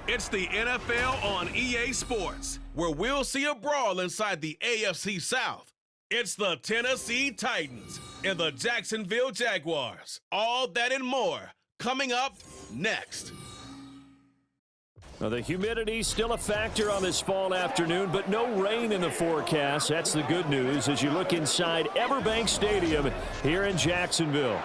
It's the NFL on EA Sports, where we'll see a brawl inside the AFC South. It's the Tennessee Titans and the Jacksonville Jaguars. All that and more coming up next. Well, the humidity's still a factor on this fall afternoon, but no rain in the forecast. That's the good news as you look inside Everbank Stadium here in Jacksonville.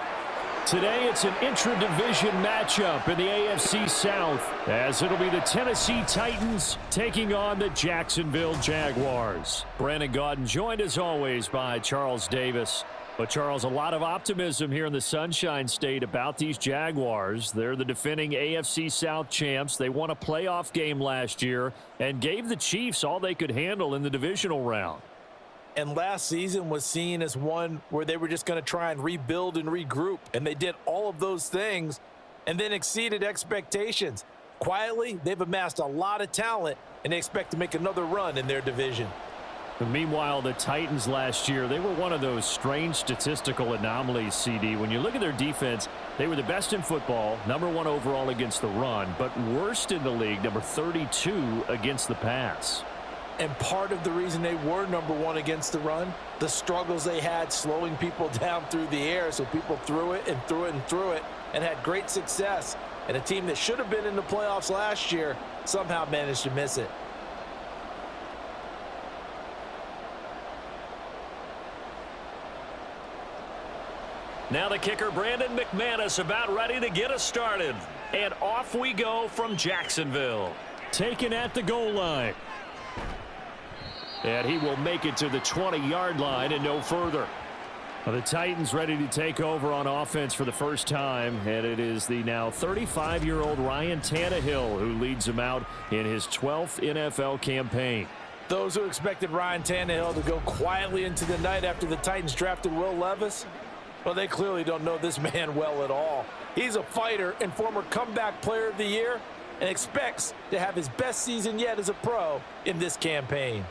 Today, it's an intra-division matchup in the AFC South, as it'll be the Tennessee Titans taking on the Jacksonville Jaguars. Brandon Gaudin joined, as always, by Charles Davis. But, Charles, a lot of optimism here in the Sunshine State about these Jaguars. They're the defending AFC South champs. They won a playoff game last year and gave the Chiefs all they could handle in the divisional round. And last season was seen as one where they were just going to try and rebuild and regroup. And they did all of those things and then exceeded expectations. Quietly, they've amassed a lot of talent, and they expect to make another run in their division. And meanwhile, the Titans last year, they were one of those strange statistical anomalies, CD. When you look at their defense, they were the best in football, #1 overall against the run, but worst in the league, number 32 against the pass. And part of the reason they were #1 against the run, the struggles they had slowing people down through the air, so people threw it and threw it and threw it and had great success. And a team that should have been in the playoffs last year somehow managed to miss it. Now the kicker, Brandon McManus, about ready to get us started. And off we go from Jacksonville. Taken at the goal line. And he will make it to the 20-yard line and no further. Well, the Titans ready to take over on offense for the first time, and it is the now 35-year-old Ryan Tannehill who leads them out in his 12th NFL campaign. Those who expected Ryan Tannehill to go quietly into the night after the Titans drafted Will Levis, well, they clearly don't know this man well at all. He's a fighter and former comeback player of the year and expects to have his best season yet as a pro in this campaign.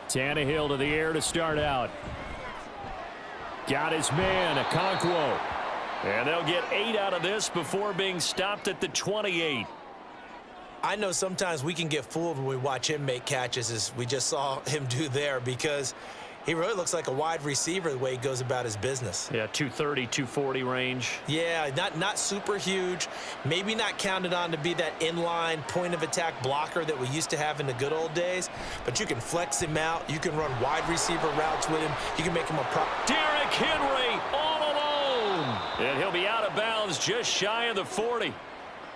Tannehill to the air to start out. Got his man, Okonkwo. And they'll get 8 out of this before being stopped at the 28. I know sometimes we can get fooled when we watch him make catches, as we just saw him do there, because he really looks like a wide receiver the way he goes about his business. Yeah, 230, 240 range. Yeah, not super huge. Maybe not counted on to be that inline point-of-attack blocker that we used to have in the good old days. But you can flex him out. You can run wide receiver routes with him. You can make him a prop. Derrick Henry all alone. And he'll be out of bounds just shy of the 40.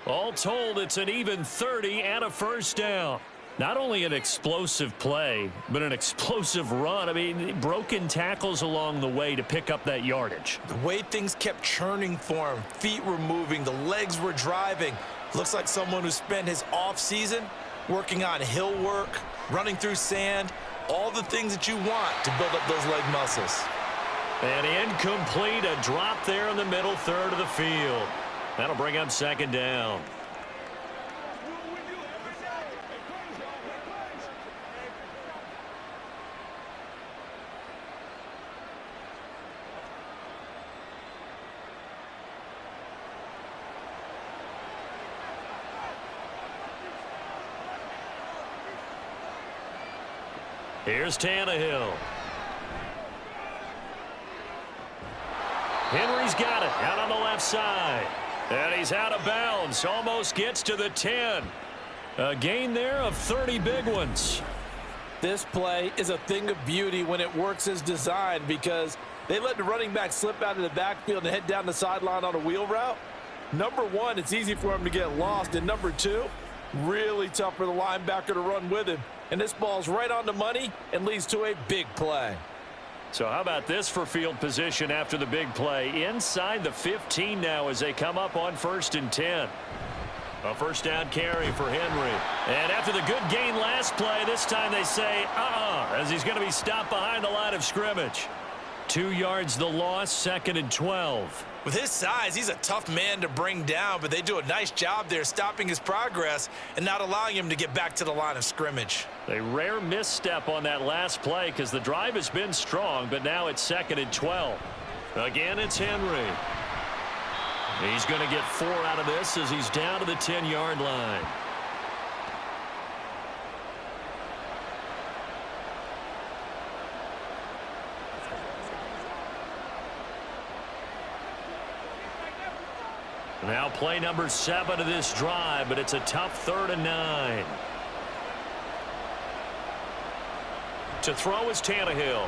All told, it's an even 30 and a first down. Not only an explosive play, but an explosive run. I mean, broken tackles along the way to pick up that yardage. The way things kept churning for him, feet were moving, the legs were driving. Looks like someone who spent his off-season working on hill work, running through sand, all the things that you want to build up those leg muscles. And incomplete, a drop there in the middle third of the field. That'll bring up second down. Here's Tannehill. Henry's got it out on the left side. And he's out of bounds. Almost gets to the 10. A gain there of 30 big ones. This play is a thing of beauty when it works as designed, because they let the running back slip out of the backfield and head down the sideline on a wheel route. Number one, it's easy for him to get lost. And number two, really tough for the linebacker to run with him. And this ball's right on the money and leads to a big play. So how about this for field position after the big play? Inside the 15 now as they come up on 1st and 10. A first down carry for Henry. And after the good gain last play, this time they say, as he's going to be stopped behind the line of scrimmage. 2 yards the loss, 2nd and 12. With his size, he's a tough man to bring down, but they do a nice job there stopping his progress and not allowing him to get back to the line of scrimmage. A rare misstep on that last play because the drive has been strong, but now it's 2nd and 12. Again, it's Henry. He's going to get 4 out of this as he's down to the 10-yard line. Now play number 7 of this drive, but it's a tough 3rd and 9. To throw is Tannehill.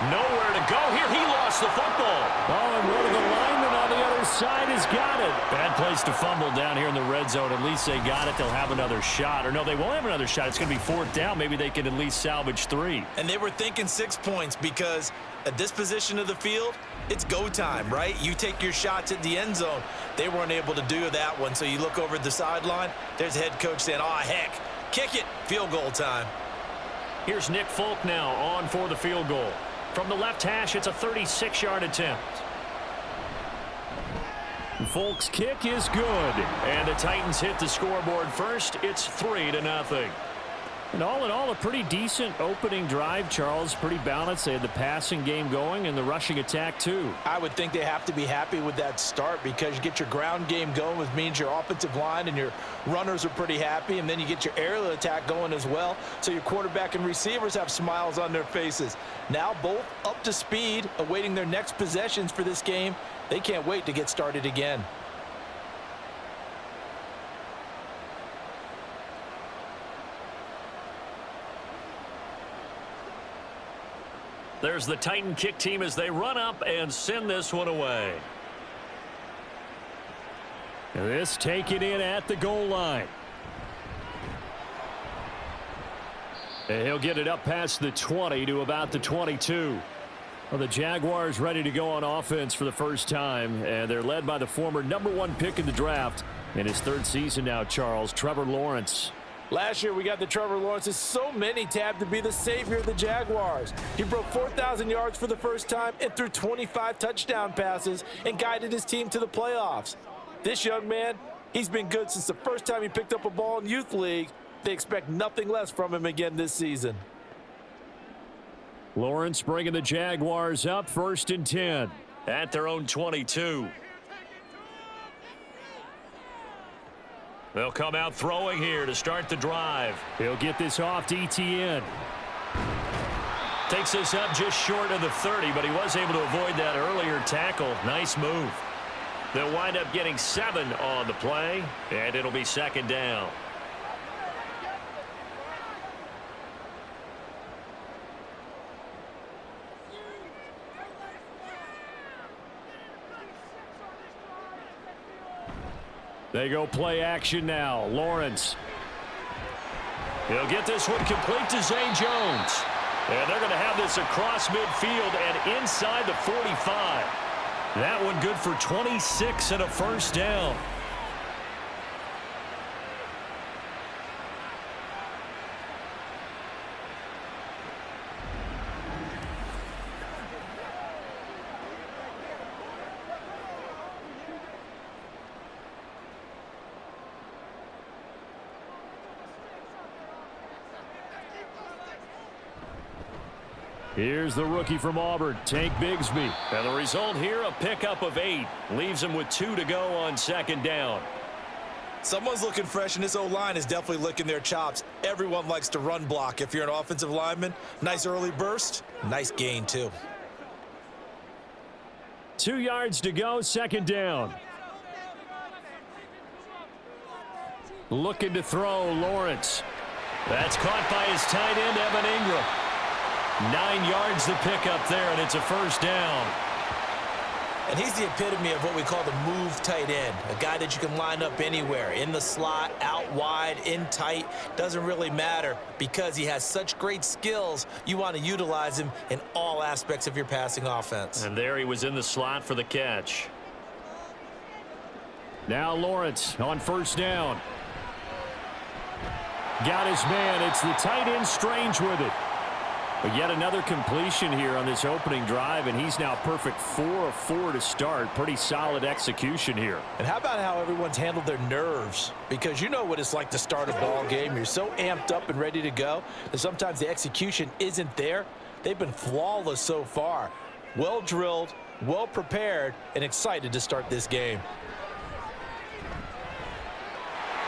Nowhere to go here. He lost the football. Oh, and one of the linemen on the other side has got it. Bad place to fumble down here in the red zone. At least they got it. They'll have another shot. Or no, they won't have another shot. It's going to be 4th down. Maybe they can at least salvage 3. And they were thinking 6 points because at this position of the field, it's go time, right? You take your shots at the end zone. They weren't able to do that one. So you look over at the sideline. There's the head coach saying, oh, heck, kick it. Field goal time. Here's Nick Folk now on for the field goal. From the left hash, it's a 36-yard attempt. Folk's kick is good. And the Titans hit the scoreboard first. It's 3-0. And all in all, a pretty decent opening drive, Charles. Pretty balanced. They had the passing game going and the rushing attack, too. I would think they have to be happy with that start because you get your ground game going, which means your offensive line and your runners are pretty happy, and then you get your aerial attack going as well, so your quarterback and receivers have smiles on their faces. Now both up to speed, awaiting their next possessions for this game. They can't wait to get started again. There's the Titan kick team as they run up and send this one away. This taken in at the goal line. And he'll get it up past the 20 to about the 22. Well, the Jaguars ready to go on offense for the first time, and they're led by the former #1 pick in the draft in his 3rd season now, Charles, Trevor Lawrence. Last year, we got the Trevor Lawrences. So many tabbed to be the savior of the Jaguars. He broke 4,000 yards for the first time and threw 25 touchdown passes and guided his team to the playoffs. This young man, he's been good since the first time he picked up a ball in Youth League. They expect nothing less from him again this season. Lawrence bringing the Jaguars up 1st and 10 at their own 22. They'll come out throwing here to start the drive. He'll get this off to ETN. Takes this up just short of the 30, but he was able to avoid that earlier tackle. Nice move. They'll wind up getting 7 on the play, and it'll be 2nd down. They go play action now. Lawrence. He'll get this one complete to Zay Jones. And they're going to have this across midfield and inside the 45. That one good for 26 and a 1st down. Here's the rookie from Auburn, Tank Bigsby. And the result here, a pickup of 8. Leaves him with 2 to go on 2nd down. Someone's looking fresh, and this O-line is definitely licking their chops. Everyone likes to run block. If you're an offensive lineman, nice early burst, nice gain too. 2 yards to go, 2nd down. Looking to throw, Lawrence. That's caught by his tight end, Evan Ingram. 9 yards to pick up there, and it's a 1st down. And he's the epitome of what we call the move tight end, a guy that you can line up anywhere, in the slot, out wide, in tight, doesn't really matter because he has such great skills. You want to utilize him in all aspects of your passing offense. And there he was in the slot for the catch. Now Lawrence on 1st down. Got his man. It's the tight end Strange with it. But yet another completion here on this opening drive, and he's now perfect 4 of 4 to start. Pretty solid execution here. And how about how everyone's handled their nerves? Because you know what it's like to start a ball game. You're so amped up and ready to go that sometimes the execution isn't there. They've been flawless so far. Well drilled, well prepared, and excited to start this game.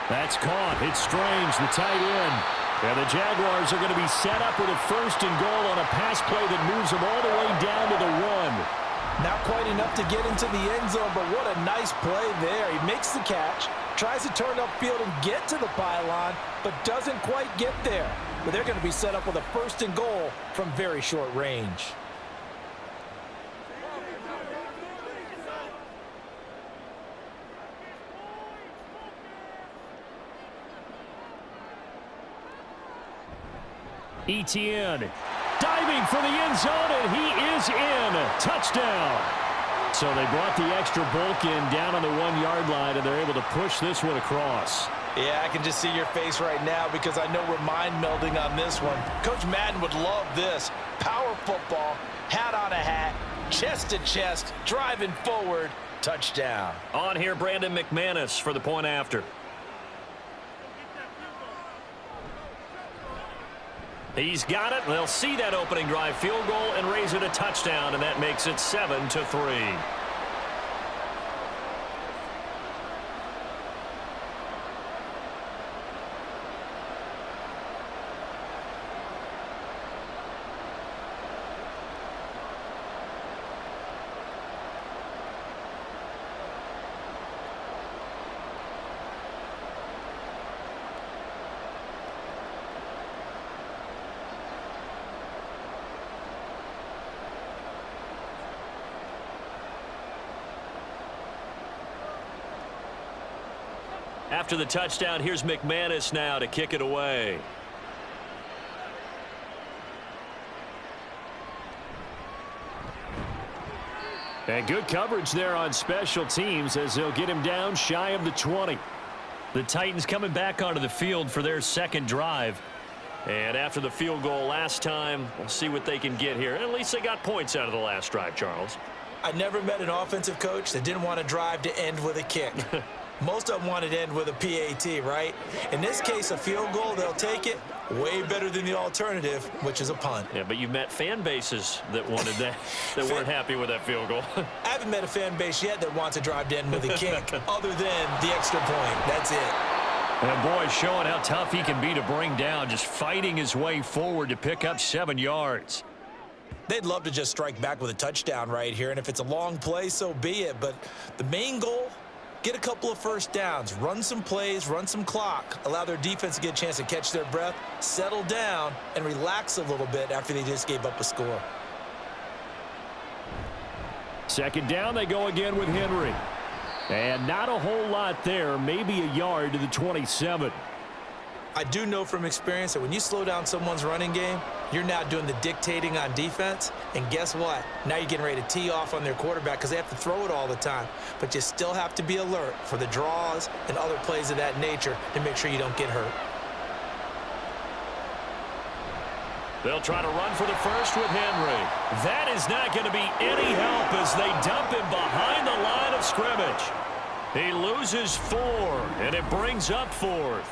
That's caught. It's Strange, the tight end. And the Jaguars are going to be set up with a 1st and goal on a pass play that moves them all the way down to the 1. Not quite enough to get into the end zone, but what a nice play there. He makes the catch, tries to turn upfield and get to the pylon, but doesn't quite get there. But they're going to be set up with a 1st and goal from very short range. Etienne diving for the end zone, and he is in. Touchdown. So they brought the extra bulk in down on the 1-yard line, and they're able to push this one across. Yeah, I can just see your face right now because I know we're mind melding on this one. Coach Madden would love this. Power football, hat on a hat, chest to chest, driving forward, touchdown. On here, Brandon McManus for the point after. He's got it. They'll see that opening drive field goal and raise it a touchdown, and that makes it 7-3. After the touchdown, here's McManus now to kick it away. And good coverage there on special teams as they'll get him down shy of the 20. The Titans coming back onto the field for their 2nd drive. And after the field goal last time, we'll see what they can get here. At least they got points out of the last drive, Charles. I never met an offensive coach that didn't want to drive to end with a kick. Most of them wanted to end with a PAT, right? In this case, a field goal, they'll take it. Way better than the alternative, which is a punt. Yeah, but you've met fan bases that wanted that, that weren't happy with that field goal. I haven't met a fan base yet that wants to drive to end with a kick, other than the extra point. That's it. And boy, showing how tough he can be to bring down, just fighting his way forward to pick up 7 yards. They'd love to just strike back with a touchdown right here, and if it's a long play, so be it. But the main goal, get a couple of 1st downs, run some plays, run some clock, allow their defense to get a chance to catch their breath, settle down, and relax a little bit after they just gave up a score. 2nd down, they go again with Henry. And not a whole lot there, maybe a yard to the 27. I do know from experience that when you slow down someone's running game, you're now doing the dictating on defense. And guess what? Now you're getting ready to tee off on their quarterback because they have to throw it all the time. But you still have to be alert for the draws and other plays of that nature to make sure you don't get hurt. They'll try to run for the 1st with Henry. That is not going to be any help as they dump him behind the line of scrimmage. He loses 4, and it brings up 4th.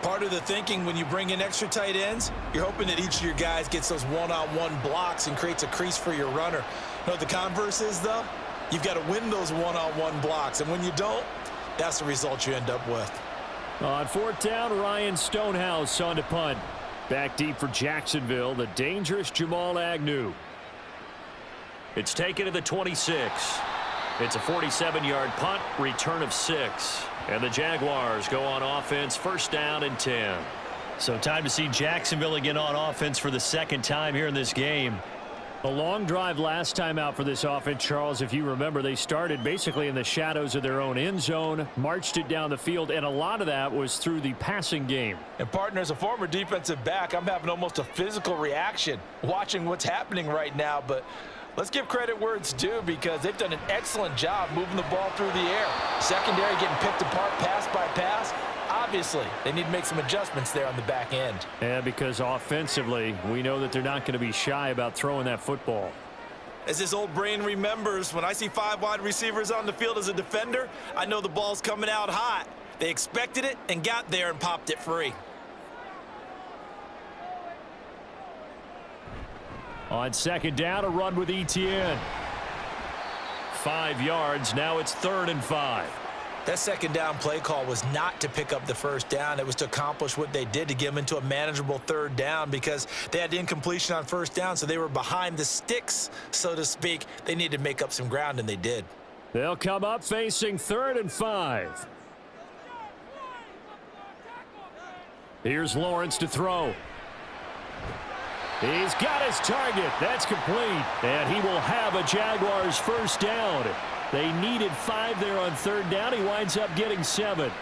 Part of the thinking when you bring in extra tight ends, you're hoping that each of your guys gets those one-on-one blocks and creates a crease for your runner. You know what the converse is, though? You've got to win those one-on-one blocks, and when you don't, that's the result you end up with. On 4th down, Ryan Stonehouse on to punt. Back deep for Jacksonville, the dangerous Jamal Agnew. It's taken to the 26. It's a 47-yard punt, return of 6. And the Jaguars go on offense, 1st down and 10. So time to see Jacksonville again on offense for the 2nd time here in this game. A long drive last time out for this offense, Charles. If you remember, they started basically in the shadows of their own end zone, marched it down the field, and a lot of that was through the passing game. And partner, as a former defensive back, I'm having almost a physical reaction watching what's happening right now. But let's give credit where it's due because they've done an excellent job moving the ball through the air. Secondary getting picked apart pass by pass. Obviously, closely. They need to make some adjustments there on the back end. Yeah, because offensively, we know that they're not going to be shy about throwing that football. As his old brain remembers, when I see 5 wide receivers on the field as a defender, I know the ball's coming out hot. They expected it and got there and popped it free. On second down, a run with Etienne. 5 yards. Now it's 3rd and 5. That second down play call was not to pick up the first down. It was to accomplish what they did, to get them into a manageable 3rd down, because they had incompletion on first down, so they were behind the sticks, so to speak. They needed to make up some ground, and they did. They'll come up facing 3rd and 5. Here's Lawrence to throw. He's got his target. That's complete. And he will have a Jaguars first down. They needed 5 there on 3rd down. He winds up getting 7.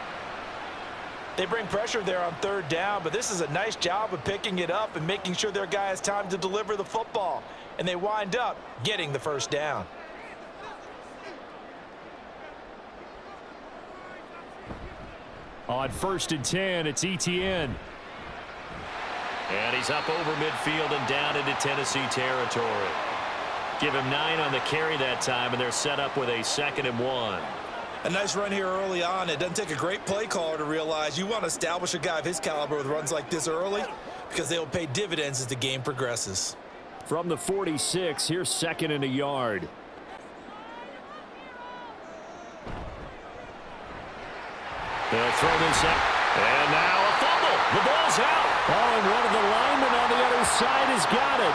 They bring pressure there on 3rd down, but this is a nice job of picking it up and making sure their guy has time to deliver the football. And they wind up getting the first down. On 1st and 10, it's Etienne. And he's up over midfield and down into Tennessee territory. Give him 9 on the carry that time, and they're set up with a 2nd and 1. A nice run here early on. It doesn't take a great play caller to realize you want to establish a guy of his caliber with runs like this early, because they'll pay dividends as the game progresses. From the 46, here's 2nd and a yard. They'll throw this up. And now a fumble. The ball's out. Oh, and one of the linemen on the other side has got it.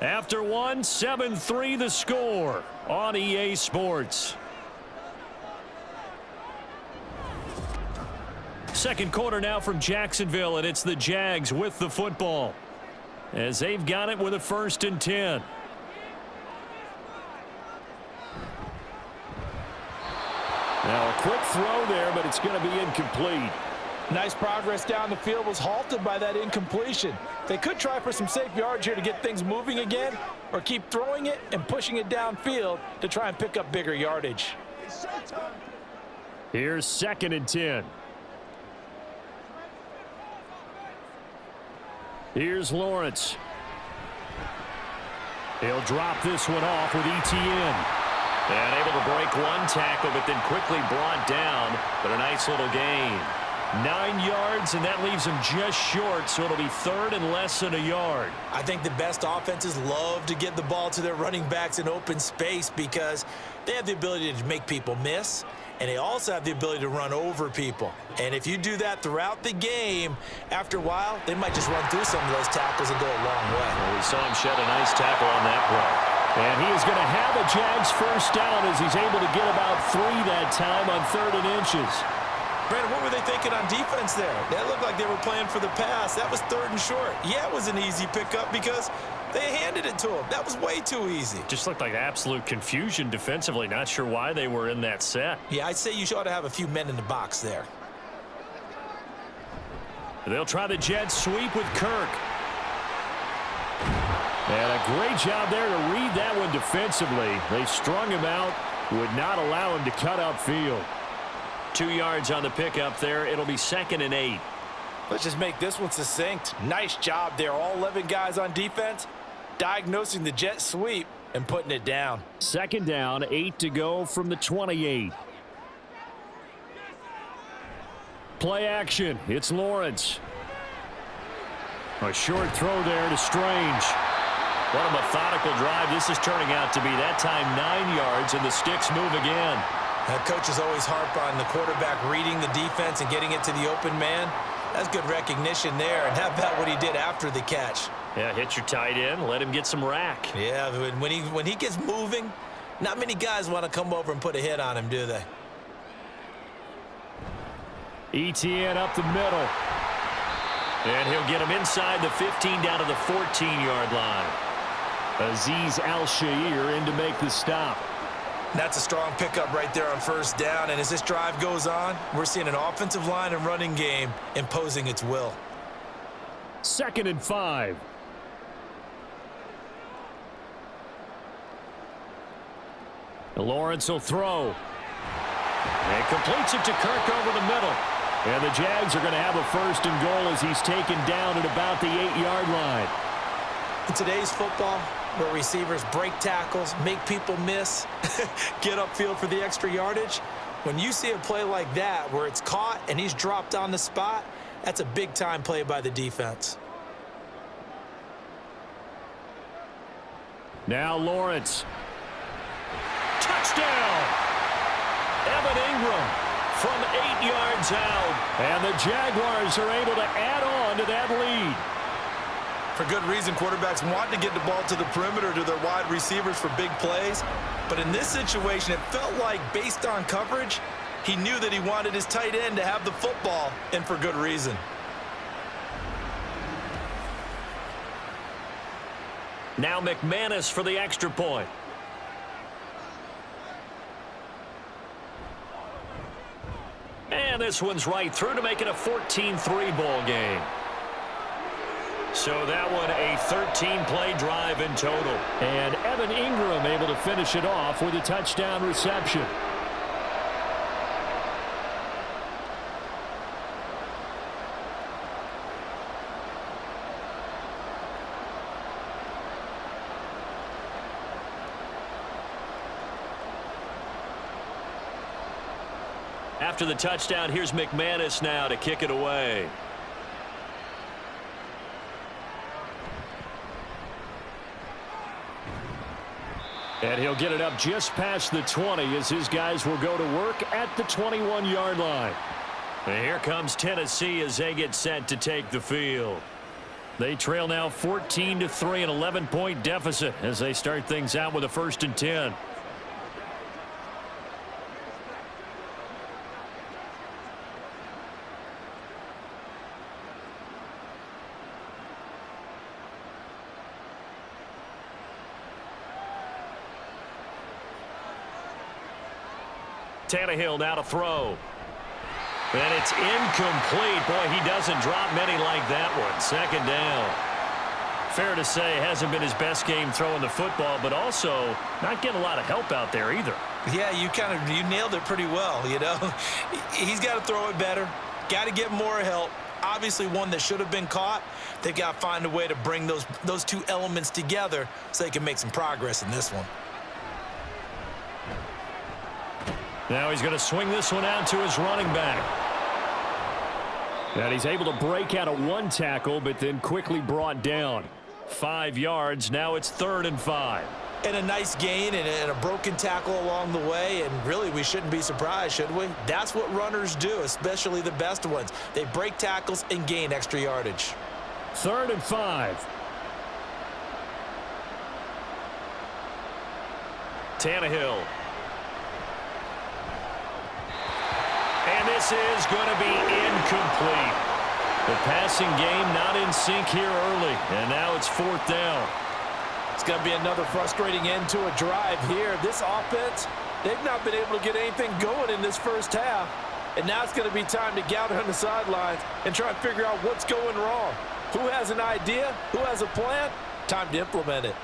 After 1, 7-3 the score on EA Sports. Second quarter now from Jacksonville, and it's the Jags with the football as they've got it with a 1st and 10. Now a quick throw there, but it's going to be incomplete. Nice progress down the field was halted by that incompletion. They could try for some safe yards here to get things moving again, or keep throwing it and pushing it downfield to try and pick up bigger yardage. Here's 2nd and 10. Here's Lawrence. He'll drop this one off with Etienne. And able to break one tackle, but then quickly brought down. But a nice little gain. 9 yards, and that leaves him just short, so it'll be 3rd and less than a yard. I think the best offenses love to get the ball to their running backs in open space because they have the ability to make people miss, and they also have the ability to run over people. And if you do that throughout the game, after a while, they might just run through some of those tackles and go a long way. Well, we saw him shed a nice tackle on that play. And he is going to have a Jags first down as he's able to get about 3 that time on 3rd and inches. Brandon, what were they thinking on defense there? That looked like they were playing for the pass. That was 3rd and short. Yeah, it was an easy pickup because they handed it to him. That was way too easy. Just looked like absolute confusion defensively. Not sure why they were in that set. Yeah, I'd say you ought to have a few men in the box there. They'll try the jet sweep with Kirk. And a great job there to read that one defensively. They strung him out, would not allow him to cut upfield. 2 yards on the pickup there. It'll be 2nd and 8. Let's just make this one succinct. Nice job there. All 11 guys on defense diagnosing the jet sweep and putting it down. 2nd down, 8 to go from the 28. Play action. It's Lawrence. A short throw there to Strange. What a methodical drive this is turning out to be. That time 9 yards, and the sticks move again. Coaches always harp on the quarterback reading the defense and getting it to the open man. That's good recognition there. And how about what he did after the catch? Yeah, hit your tight end, let him get some rack. Yeah, when he gets moving, not many guys want to come over and put a hit on him, do they? Etienne up the middle. And he'll get him inside the 15 down to the 14-yard line. Azeez Al-Shaair in to make the stop. That's a strong pickup right there on first down, and as this drive goes on, we're seeing an offensive line and running game imposing its will. 2nd and 5. Lawrence will throw. And completes it to Kirk over the middle. And the Jags are going to have a 1st and goal as he's taken down at about the 8-yard line. In today's football, where receivers break tackles, make people miss, get upfield for the extra yardage, when you see a play like that where it's caught and he's dropped on the spot, that's a big-time play by the defense. Now Lawrence. Touchdown! Evan Ingram from 8 yards out. And the Jaguars are able to add on to that lead. For good reason, quarterbacks want to get the ball to the perimeter to their wide receivers for big plays. But in this situation, it felt like, based on coverage, he knew that he wanted his tight end to have the football, and for good reason. Now McManus for the extra point. And this one's right through to make it a 14-3 ball game. So that one a 13-play drive in total. And Evan Ingram able to finish it off with a touchdown reception. After the touchdown, here's McManus now to kick it away. And he'll get it up just past the 20 as his guys will go to work at the 21-yard line. And here comes Tennessee as they get set to take the field. They trail now 14-3, an 11-point deficit as they start things out with a 1st and 10. Tannehill now to throw. And it's incomplete. Boy, he doesn't drop many like that one. 2nd down. Fair to say, hasn't been his best game throwing the football, but also not getting a lot of help out there either. Yeah, you nailed it pretty well, you know. He's got to throw it better. Got to get more help. Obviously one that should have been caught. They've got to find a way to bring those two elements together so they can make some progress in this one. Now he's going to swing this one out to his running back. And he's able to break out of one tackle, but then quickly brought down. 5 yards. Now it's 3rd and 5. And a nice gain and a broken tackle along the way, and really we shouldn't be surprised, should we? That's what runners do, especially the best ones. They break tackles and gain extra yardage. 3rd and 5. Tannehill. And this is going to be incomplete. The passing game not in sync here early, and now it's 4th down. It's going to be another frustrating end to a drive here. This offense, they've not been able to get anything going in this first half, and now it's going to be time to gather on the sidelines and try and figure out what's going wrong. Who has an idea? Who has a plan? Time to implement it.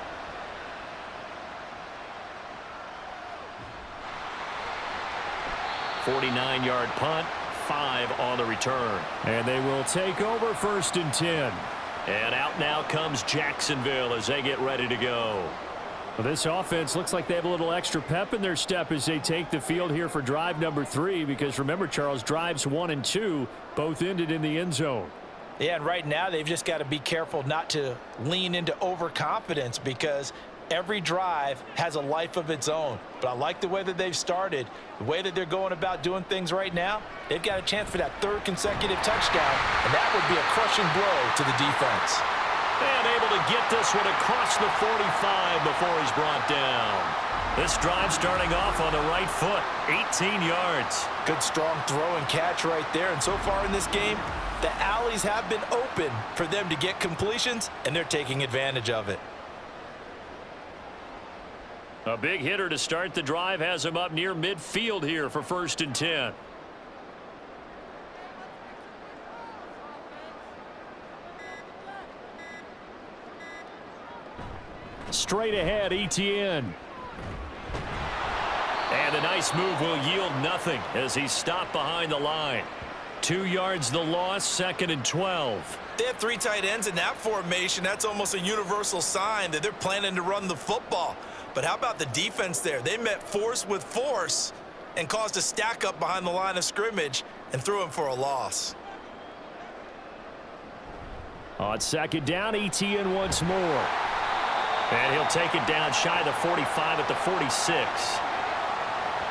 .49-yard punt, 5 on the return. And they will take over 1st and 10. And out now comes Jacksonville as they get ready to go. Well, this offense looks like they have a little extra pep in their step as they take the field here for drive number 3, because remember, Charles, drives 1 and 2 both ended in the end zone. Yeah, and right now they've just got to be careful not to lean into overconfidence, because every drive has a life of its own. But I like the way that they've started, the way that they're going about doing things right now. They've got a chance for that 3rd consecutive touchdown, and that would be a crushing blow to the defense. And able to get this one across the 45 before he's brought down. This drive starting off on the right foot, 18 yards. Good strong throw and catch right there. And so far in this game, the alleys have been open for them to get completions, and they're taking advantage of it. A big hitter to start the drive has him up near midfield here for 1st and 10. Straight ahead, Etienne. And the nice move will yield nothing as he's stopped behind the line. 2 yards the loss, 2nd and 12. They have 3 tight ends in that formation. That's almost a universal sign that they're planning to run the football. But how about the defense there? They met force with force and caused a stack up behind the line of scrimmage and threw him for a loss. On 2nd down, Etienne once more. And he'll take it down shy of the 45 at the 46.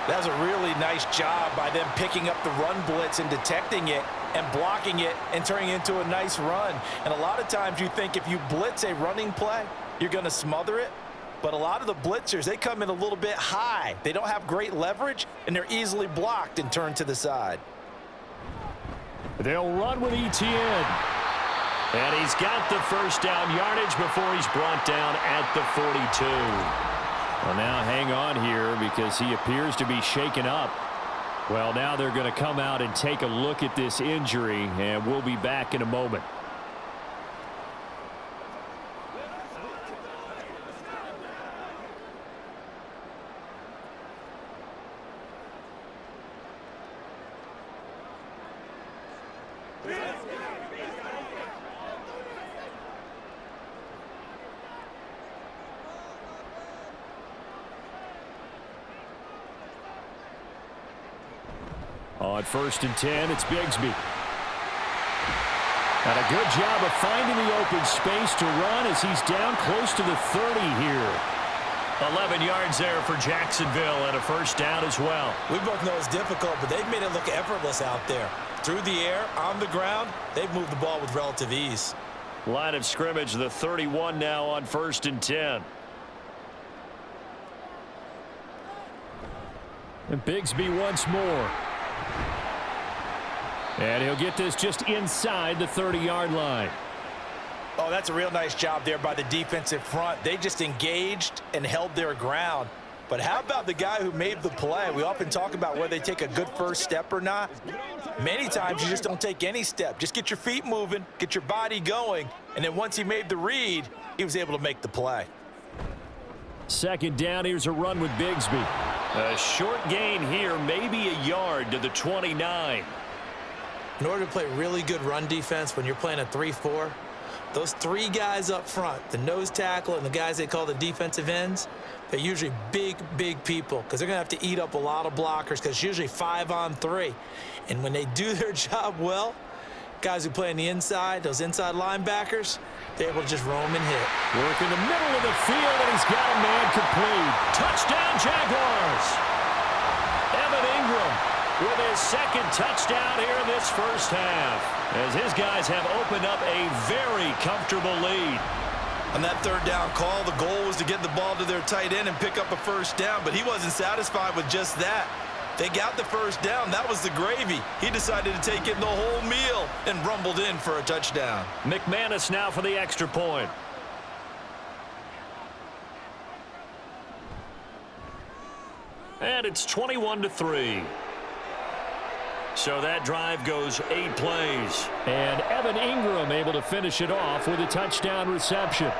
That was a really nice job by them picking up the run blitz and detecting it and blocking it and turning it into a nice run. And a lot of times you think if you blitz a running play, you're going to smother it. But a lot of the blitzers, they come in a little bit high. They don't have great leverage, and they're easily blocked and turned to the side. They'll run with Etienne. And he's got the 1st down yardage before he's brought down at the 42. Well, now hang on here because he appears to be shaken up. Well, now they're going to come out and take a look at this injury, and we'll be back in a moment. On 1st and 10, it's Bigsby. And a good job of finding the open space to run as he's down close to the 30 here. 11 yards there for Jacksonville and a 1st down as well. We both know it's difficult, but they've made it look effortless out there. Through the air, on the ground, they've moved the ball with relative ease. Line of scrimmage, the 31 now on 1st and 10. And Bigsby once more. And he'll get this just inside the 30-yard line. Oh, that's a real nice job there by the defensive front. They just engaged and held their ground. But how about the guy who made the play? We often talk about whether they take a good first step or not. Many times you just don't take any step. Just get your feet moving, get your body going, and then once he made the read, he was able to make the play. 2nd down, here's a run with Bigsby. A short gain here, maybe a yard to the 29. In order to play really good run defense when you're playing a 3-4, those 3 guys up front, the nose tackle and the guys they call the defensive ends, they're usually big, big people because they're going to have to eat up a lot of blockers because it's usually 5-on-3. And when they do their job well, guys who play on the inside, those inside linebackers, they're able to just roam and hit. Work in the middle of the field, and he's got a man complete. Touchdown, Jaguars! Evan Ingram with his 2nd touchdown here in this 1st half, as his guys have opened up a very comfortable lead. On that 3rd down call, the goal was to get the ball to their tight end and pick up a 1st down, but he wasn't satisfied with just that. They got the 1st down. That was the gravy. He decided to take in the whole meal and rumbled in for a touchdown. McManus now for the extra point. And it's 21-3. So that drive goes 8 plays. And Evan Ingram able to finish it off with a touchdown reception.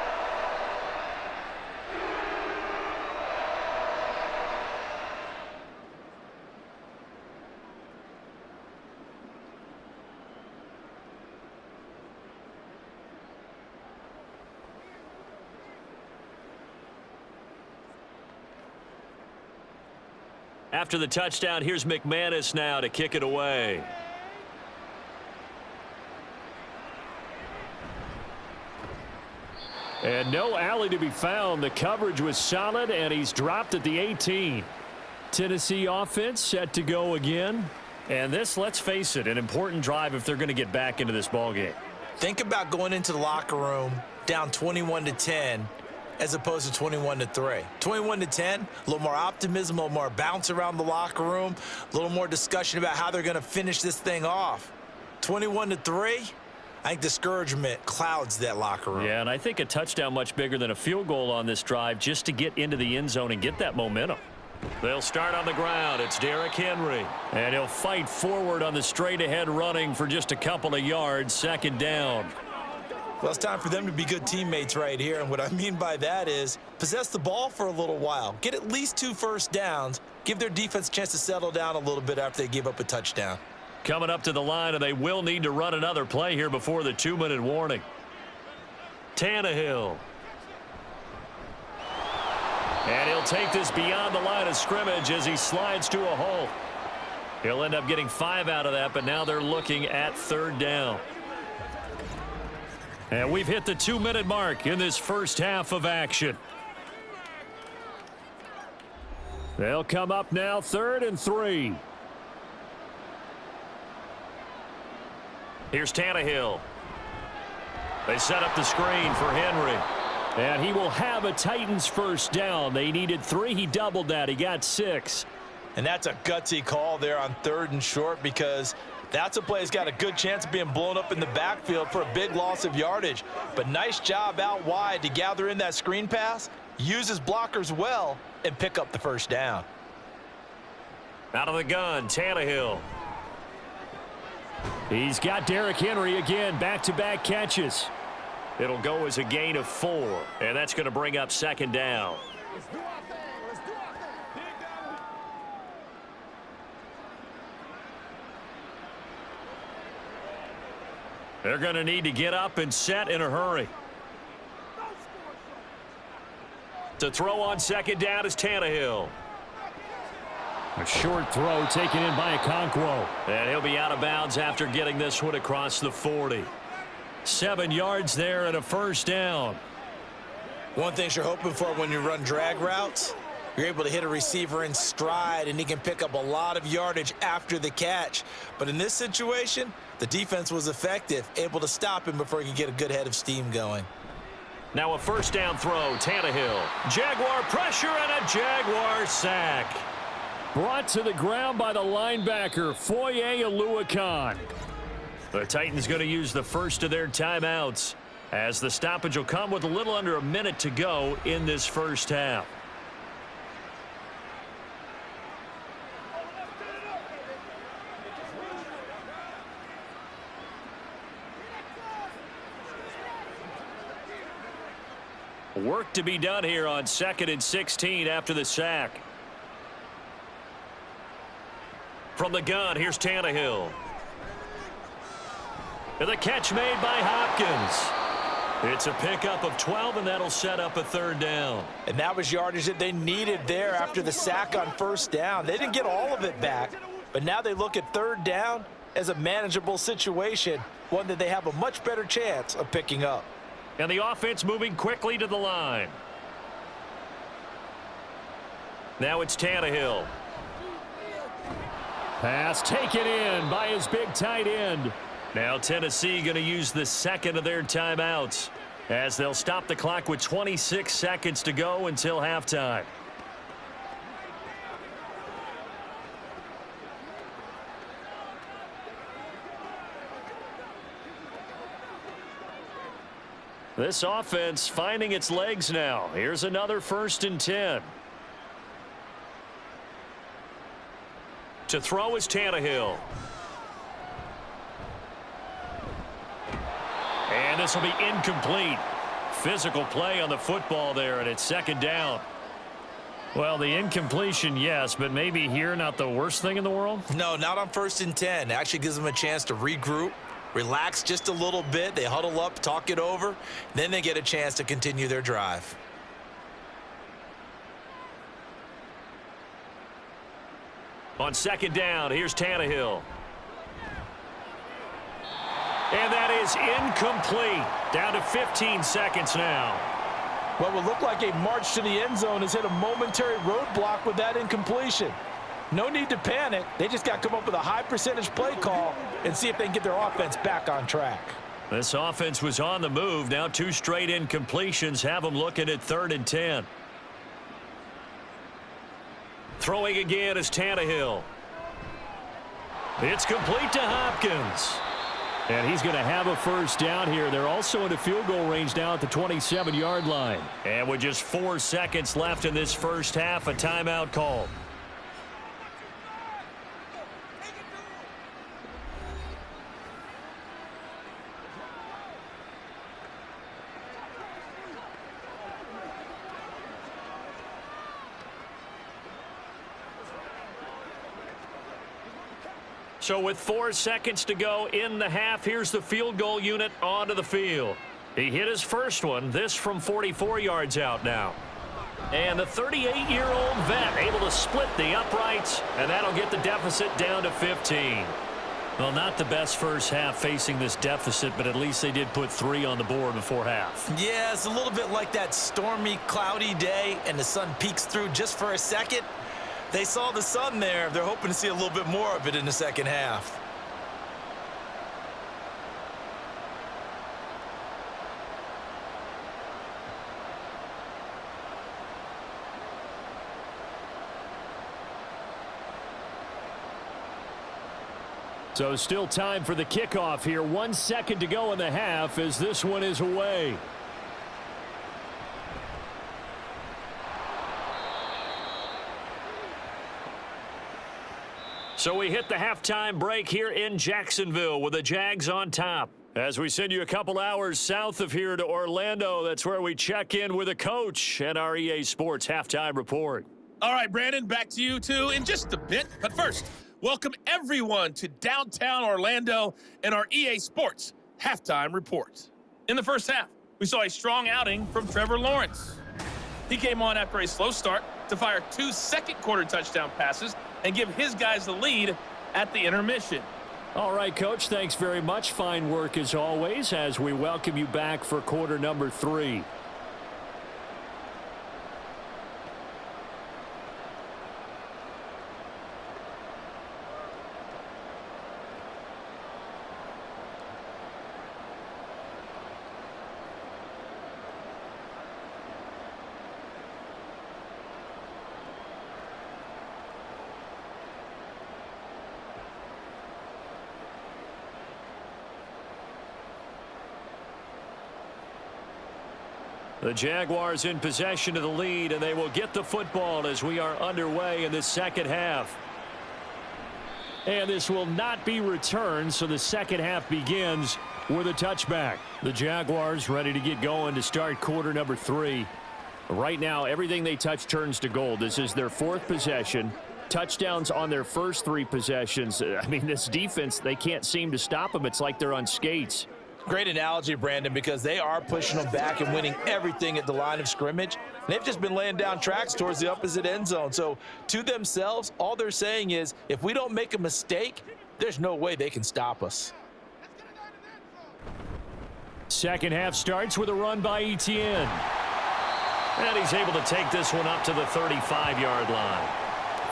After the touchdown, here's McManus now to kick it away. And no alley to be found. The coverage was solid, and he's dropped at the 18. Tennessee offense set to go again. And this, let's face it, an important drive if they're going to get back into this ballgame. Think about going into the locker room down 21-10 as opposed to 21-3. 21-10, a little more optimism, a little more bounce around the locker room, a little more discussion about how they're going to finish this thing off. 21-3, I think discouragement clouds that locker room. Yeah, and I think a touchdown much bigger than a field goal on this drive just to get into the end zone and get that momentum. They'll start on the ground. It's Derrick Henry. And he'll fight forward on the straight-ahead running for just a couple of yards, second down. Well, it's time for them to be good teammates right here, and what I mean by that is possess the ball for a little while. Get at least 2 first downs. Give their defense a chance to settle down a little bit after they give up a touchdown. Coming up to the line, and they will need to run another play here before the 2-minute warning. Tannehill. And he'll take this beyond the line of scrimmage as he slides to a halt. He'll end up getting 5 out of that, but now they're looking at third down. And we've hit the 2-minute mark in this first half of action. They'll come up now, 3rd and 3. Here's Tannehill. They set up the screen for Henry. And he will have a Titans first down. They needed 3. He doubled that. He got 6. And that's a gutsy call there on 3rd and short, because that's a play that's got a good chance of being blown up in the backfield for a big loss of yardage. But nice job out wide to gather in that screen pass, use his blockers well, and pick up the first down. Out of the gun, Tannehill. He's got Derrick Henry again, back-to-back catches. It'll go as a gain of 4, and that's going to bring up second down. They're going to need to get up and set in a hurry. To throw on second down is Tannehill. A short throw taken in by Okonkwo. And he'll be out of bounds after getting this one across the 40. 7 yards there and a first down. One thing you're hoping for when you run drag routes, you're able to hit a receiver in stride, and he can pick up a lot of yardage after the catch. But in this situation, the defense was effective, able to stop him before he could get a good head of steam going. Now a first down throw, Tannehill. Jaguar pressure and a Jaguar sack. Brought to the ground by the linebacker, Foye Oluokun. The Titans going to use the first of their timeouts, as the stoppage will come with a little under a minute to go in this first half. Work to be done here on 2nd and 16 after the sack. From the gun, here's Tannehill. And the catch made by Hopkins. It's a pickup of 12, and that'll set up a third down. And that was yardage that they needed there after the sack on first down. They didn't get all of it back, but now they look at third down as a manageable situation, one that they have a much better chance of picking up. And the offense moving quickly to the line. Now it's Tannehill. Pass taken in by his big tight end. Now Tennessee going to use the second of their timeouts, as they'll stop the clock with 26 seconds to go until halftime. This offense finding its legs now. Here's another 1st and 10. To throw is Tannehill. And this will be incomplete. Physical play on the football there, and it's second down. Well, the incompletion, yes, but maybe here not the worst thing in the world? No, not on 1st and 10. It actually gives them a chance to regroup, relax just a little bit. They huddle up, talk it over. Then they get a chance to continue their drive. On second down, here's Tannehill. And that is incomplete. Down to 15 seconds now. What would look like a march to the end zone has hit a momentary roadblock with that incompletion. No need to panic. They just got to come up with a high percentage play call and see if they can get their offense back on track. This offense was on the move. Now 2 straight incompletions have them looking at 3rd and 10. Throwing again is Tannehill. It's complete to Hopkins. And he's going to have a first down here. They're also in the field goal range now at the 27-yard line. And with just 4 seconds left in this first half, a timeout called. So with 4 seconds to go in the half, here's the field goal unit onto the field. He hit his first one, this from 44 yards out now. And the 38-year-old vet able to split the uprights, and that'll get the deficit down to 15. Well, not the best first half facing this deficit, but at least they did put 3 on the board before half. Yeah, it's a little bit like that stormy, cloudy day, and the sun peeks through just for a second. They saw the sun there. They're hoping to see a little bit more of it in the second half. So still time for the kickoff here. 1 second to go in the half as this one is away. So we hit the halftime break here in Jacksonville with the Jags on top. As we send you a couple hours south of here to Orlando, that's where we check in with a coach and our EA Sports halftime report. All right, Brandon, back to you two in just a bit. But first, welcome everyone to downtown Orlando and our EA Sports halftime report. In the first half, we saw a strong outing from Trevor Lawrence. He came on after a slow start to fire 2 second-quarter touchdown passes and give his guys the lead at the intermission. All right, Coach, thanks very much. Fine work as always as we welcome you back for quarter number 3. The Jaguars in possession of the lead, and they will get the football as we are underway in the second half. And this will not be returned, so the second half begins with a touchback. The Jaguars ready to get going to start quarter number 3. Right now, everything they touch turns to gold. This is their 4th possession. Touchdowns on their first 3 possessions. I mean, this defense, they can't seem to stop them. It's like they're on skates. Great analogy, Brandon, because they are pushing them back and winning everything at the line of scrimmage. They've just been laying down tracks towards the opposite end zone. So to themselves, all they're saying is, if we don't make a mistake, there's no way they can stop us. Second half starts with a run by Etienne. And he's able to take this one up to the 35-yard line.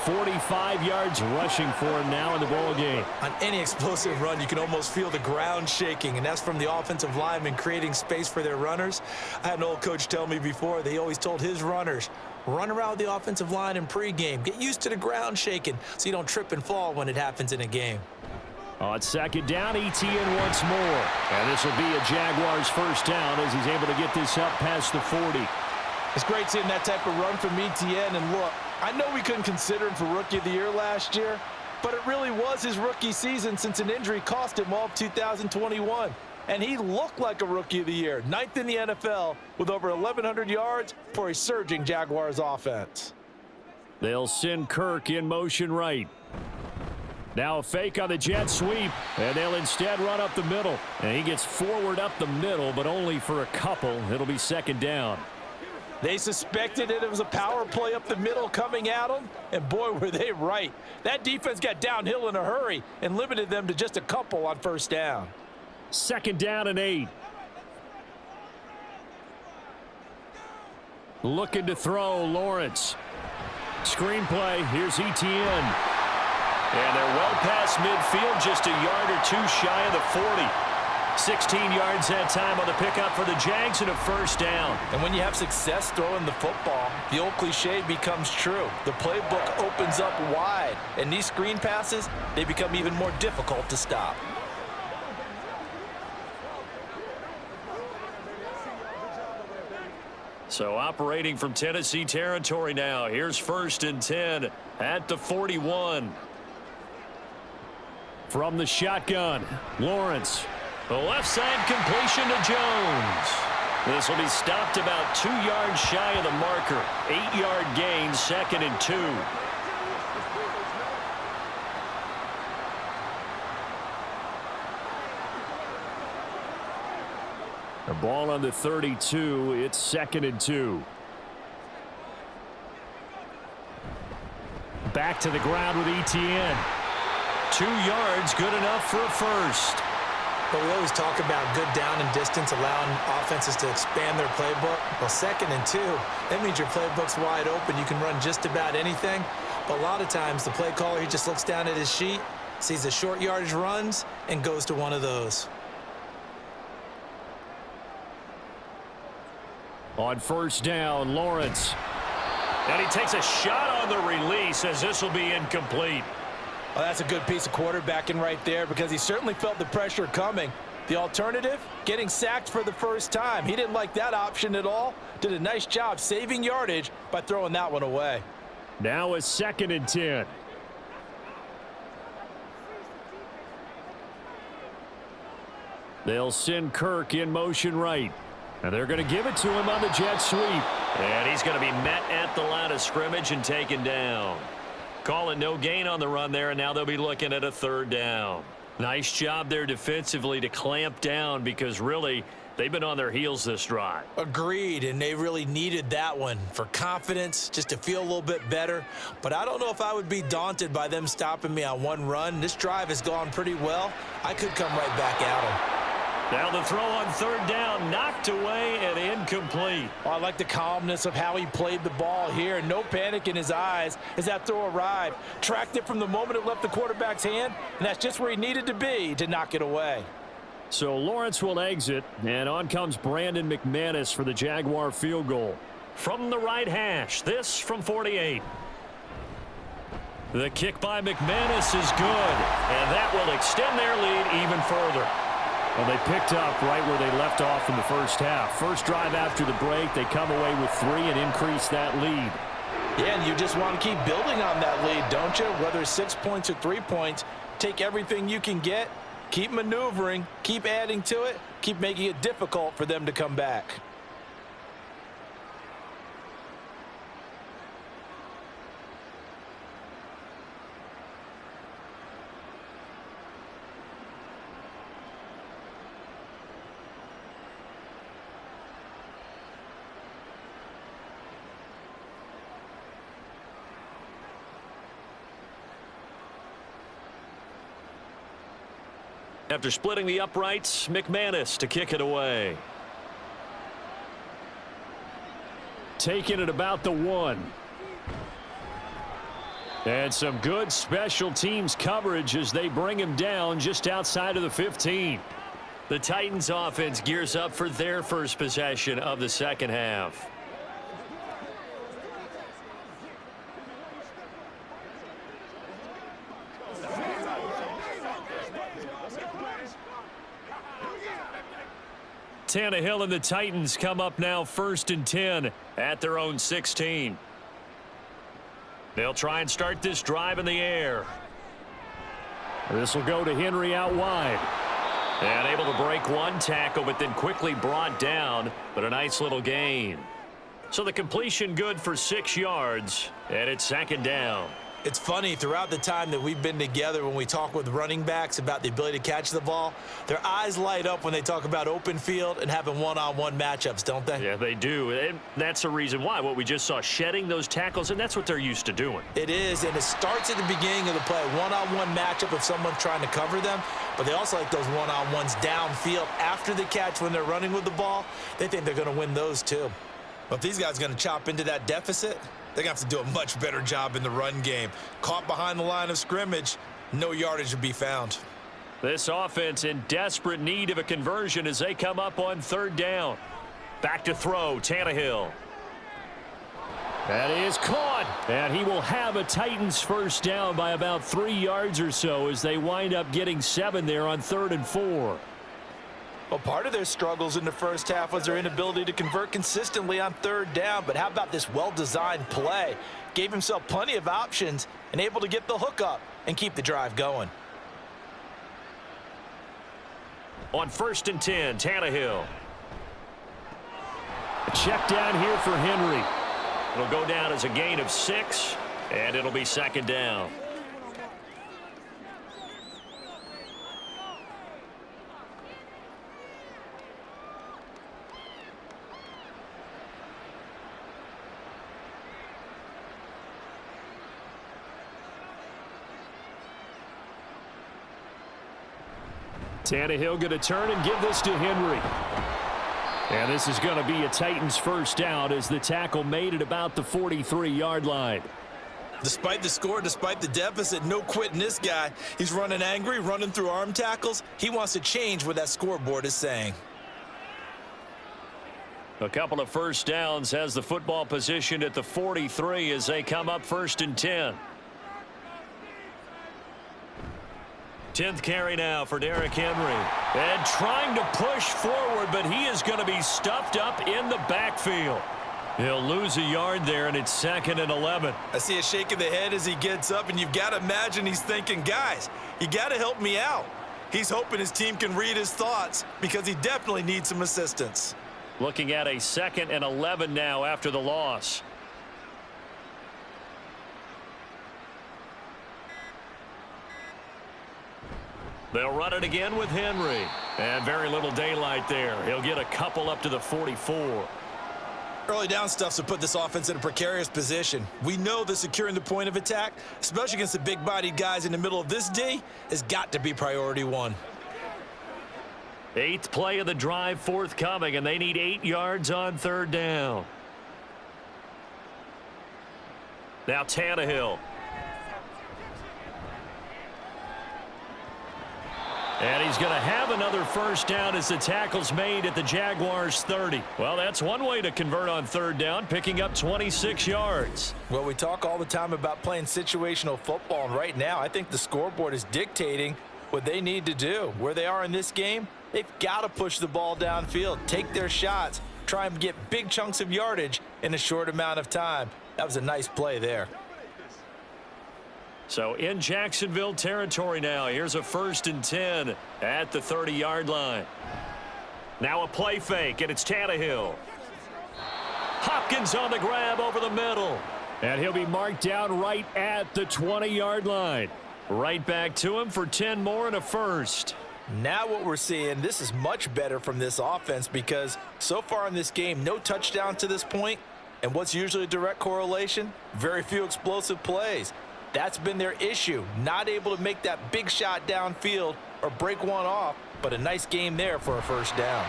45 yards rushing for him now in the ball game. On any explosive run, you can almost feel the ground shaking, and that's from the offensive linemen creating space for their runners. I had an old coach tell me before, they always told his runners, run around the offensive line in pregame. Get used to the ground shaking so you don't trip and fall when it happens in a game. On second down, Etienne once more. And this will be a Jaguars first down as he's able to get this up past the 40. It's great seeing that type of run from Etienne, and look, I know we couldn't consider him for Rookie of the Year last year, but it really was his rookie season since an injury cost him all of 2021. And he looked like a Rookie of the Year, 9th in the NFL with over 1,100 yards for a surging Jaguars offense. They'll send Kirk in motion right. Now a fake on the jet sweep, and they'll instead run up the middle. And he gets forward up the middle, but only for a couple. It'll be second down. They suspected that it was a power play up the middle coming at them, and boy, were they right. That defense got downhill in a hurry and limited them to just a couple on first down. Second down and 8. Looking to throw, Lawrence. Screenplay, here's Etienne. And they're well past midfield, just a yard or 2 shy of the 40. 16 yards that time on the pickup for the Jags and a first down. And when you have success throwing the football, the old cliche becomes true. The playbook opens up wide, and these screen passes, they become even more difficult to stop. So operating from Tennessee territory now. Here's 1st and 10 at the 41. From the shotgun, Lawrence. The left side completion to Jones. This will be stopped about 2 yards shy of the marker. 8-yard gain, 2nd and 2. The ball on the 32. It's 2nd and 2. Back to the ground with Etienne. 2 yards, good enough for a first. But we always talk about good down and distance, allowing offenses to expand their playbook. Well, 2nd and 2, that means your playbook's wide open. You can run just about anything. But a lot of times, the play caller, he just looks down at his sheet, sees the short yardage runs, and goes to one of those. On 1st down, Lawrence. And he takes a shot on the release as this will be incomplete. Well, that's a good piece of quarterbacking right there because he certainly felt the pressure coming. The alternative, getting sacked for the first time. He didn't like that option at all. Did a nice job saving yardage by throwing that one away. Now a 2nd and 10. They'll send Kirk in motion right. And they're going to give it to him on the jet sweep. And he's going to be met at the line of scrimmage and taken down. Calling no gain on the run there, and now they'll be looking at a 3rd down. Nice job there defensively to clamp down because really they've been on their heels this drive. Agreed, and they really needed that one for confidence, just to feel a little bit better. But I don't know if I would be daunted by them stopping me on one run. This drive has gone pretty well. I could come right back at them. Now the throw on 3rd down, knocked away and incomplete. Oh, I like the calmness of how he played the ball here. No panic in his eyes as that throw arrived. Tracked it from the moment it left the quarterback's hand, and that's just where he needed to be to knock it away. So Lawrence will exit, and on comes Brandon McManus for the Jaguar field goal. From the right hash, this from 48. The kick by McManus is good, and that will extend their lead even further. Well, they picked up right where they left off in the first half. First drive after the break, they come away with 3 and increase that lead. Yeah, and you just want to keep building on that lead, don't you? Whether it's 6 points or 3 points, take everything you can get, keep maneuvering, keep adding to it, keep making it difficult for them to come back. After splitting the uprights, McManus to kick it away. Taking it about the 1. And some good special teams coverage as they bring him down just outside of the 15. The Titans offense gears up for their first possession of the 2nd half. Tannehill and the Titans come up now 1st and 10 at their own 16. They'll try and start this drive in the air. This will go to Henry out wide. And able to break one tackle, but then quickly brought down, but a nice little gain. So the completion good for 6 yards, and it's 2nd down. It's funny, throughout the time that we've been together, when we talk with running backs about the ability to catch the ball, their eyes light up when they talk about open field and having one-on-one matchups, don't they? Yeah, they do. And that's the reason why. What we just saw, shedding those tackles, and that's what they're used to doing. It is, and it starts at the beginning of the play. One-on-one matchup if someone's trying to cover them, but they also like those one-on-ones downfield after the catch when they're running with the ball. They think they're going to win those too. But if these guys are going to chop into that deficit, they're going to have to do a much better job in the run game. Caught behind the line of scrimmage, no yardage to be found. This offense in desperate need of a conversion as they come up on 3rd down. Back to throw, Tannehill. That is caught, and he will have a Titans first down by about 3 yards or so as they wind up getting 7 there on 3rd and 4. Well, part of their struggles in the first half was their inability to convert consistently on third down. But how about this well-designed play? Gave himself plenty of options and able to get the hook up and keep the drive going. On 1st and 10, Tannehill. A check down here for Henry. It'll go down as a gain of 6, and it'll be 2nd down. Tannehill going to turn and give this to Henry. And this is going to be a Titans first down as the tackle made at about the 43-yard line. Despite the score, despite the deficit, no quitting this guy. He's running angry, running through arm tackles. He wants to change what that scoreboard is saying. A couple of first downs has the football positioned at the 43 as they come up 1st and 10. 10th carry now for Derrick Henry. And trying to push forward, but he is going to be stuffed up in the backfield. He'll lose a yard there, and it's 2nd and 11. I see a shake of the head as he gets up, and you've got to imagine he's thinking, guys, you got to help me out. He's hoping his team can read his thoughts because he definitely needs some assistance. Looking at a 2nd and 11 now after the loss. They'll run it again with Henry. And very little daylight there. He'll get a couple up to the 44. Early down stuff to put this offense in a precarious position. We know that securing the point of attack, especially against the big-bodied guys in the middle of this D, has got to be priority one. 8th play of the drive forthcoming, and they need 8 yards on 3rd down. Now Tannehill. And he's going to have another first down as the tackle's made at the Jaguars 30. Well, that's one way to convert on 3rd down, picking up 26 yards. Well, we talk all the time about playing situational football, and right now I think the scoreboard is dictating what they need to do. Where they are in this game, they've got to push the ball downfield, take their shots, try and get big chunks of yardage in a short amount of time. That was a nice play there. So in Jacksonville territory now. Here's a 1st and 10 at the 30-yard line. Now a play fake, and it's Tannehill. Hopkins on the grab over the middle. And he'll be marked down right at the 20-yard line. Right back to him for 10 more and a first. Now what we're seeing, this is much better from this offense because so far in this game, no touchdown to this point. And what's usually a direct correlation? Very few explosive plays. That's been their issue, not able to make that big shot downfield or break one off, but a nice game there for a first down.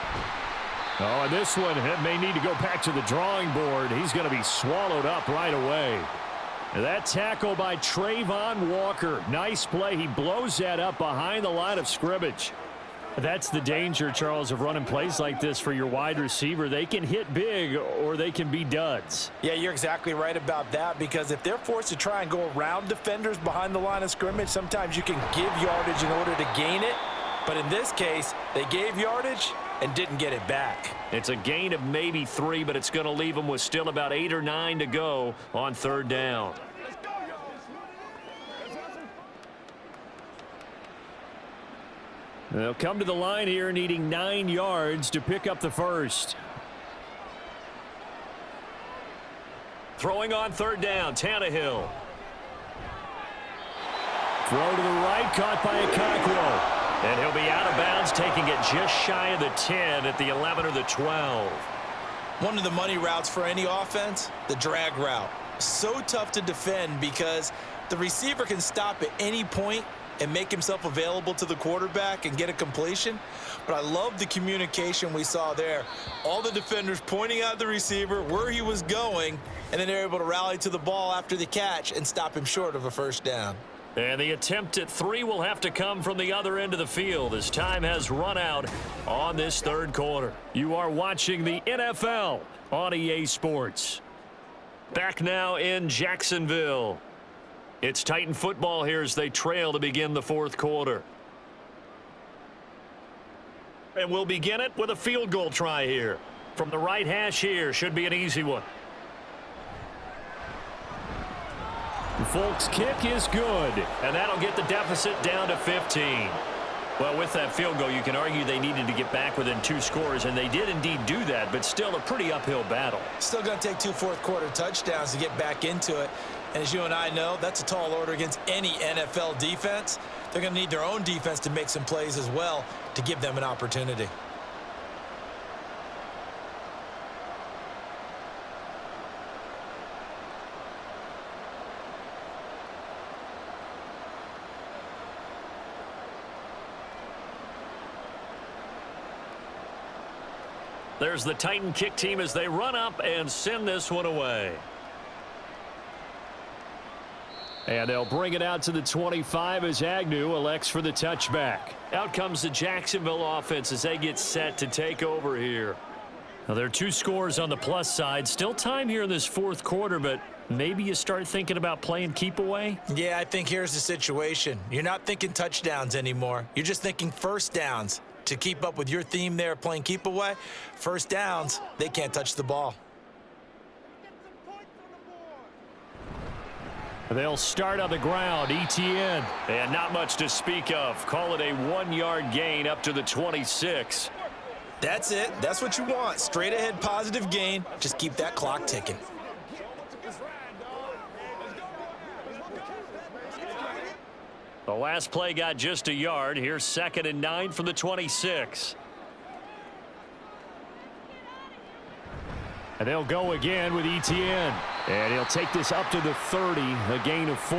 Oh, and this one may need to go back to the drawing board. He's going to be swallowed up right away. And that tackle by Trayvon Walker. Nice play. He blows that up behind the line of scrimmage. That's the danger, Charles, of running plays like this for your wide receiver. They can hit big or they can be duds. Yeah, you're exactly right about that because if they're forced to try and go around defenders behind the line of scrimmage, sometimes you can give yardage in order to gain it. But in this case, they gave yardage and didn't get it back. It's a gain of maybe 3, but it's going to leave them with still about 8 or 9 to go on 3rd down. They'll come to the line here needing 9 yards to pick up the first. Throwing on 3rd down, Tannehill. Throw to the right, caught by Okonkwo. And he'll be out of bounds, taking it just shy of the 10 at the 11 or the 12. One of the money routes for any offense, the drag route. So tough to defend because the receiver can stop at any point and make himself available to the quarterback and get a completion. But I love the communication we saw there. All the defenders pointing out the receiver, where he was going, and then they're able to rally to the ball after the catch and stop him short of a first down. And the attempt at 3 will have to come from the other end of the field as time has run out on this 3rd quarter. You are watching the NFL on EA Sports. Back now in Jacksonville. It's Titan football here as they trail to begin the 4th quarter. and we'll begin it with a field goal try here. From the right hash here, should be an easy one. Folks, kick is good. And that'll get the deficit down to 15. Well, with that field goal, you can argue they needed to get back within 2 scores, and they did indeed do that, but still a pretty uphill battle. Still going to take 2 fourth-quarter touchdowns to get back into it. And as you and I know, that's a tall order against any NFL defense. They're going to need their own defense to make some plays as well to give them an opportunity. There's the Titan kick team as they run up and send this one away. And they'll bring it out to the 25 as Agnew elects for the touchback. Out comes the Jacksonville offense as they get set to take over here. Now, there are 2 scores on the plus side. Still time here in this 4th quarter, but maybe you start thinking about playing keep away? Yeah, I think here's the situation. You're not thinking touchdowns anymore. You're just thinking first downs. To keep up with your theme there, playing keep away, first downs, they can't touch the ball. They'll start on the ground. ETN. And not much to speak of. Call it a 1-yard gain up to the 26. That's it. That's what you want. Straight ahead positive gain. Just keep that clock ticking. The last play got just a yard. Here's 2nd and 9 from the 26. And they'll go again with ETN. And he'll take this up to the 30, a gain of 4.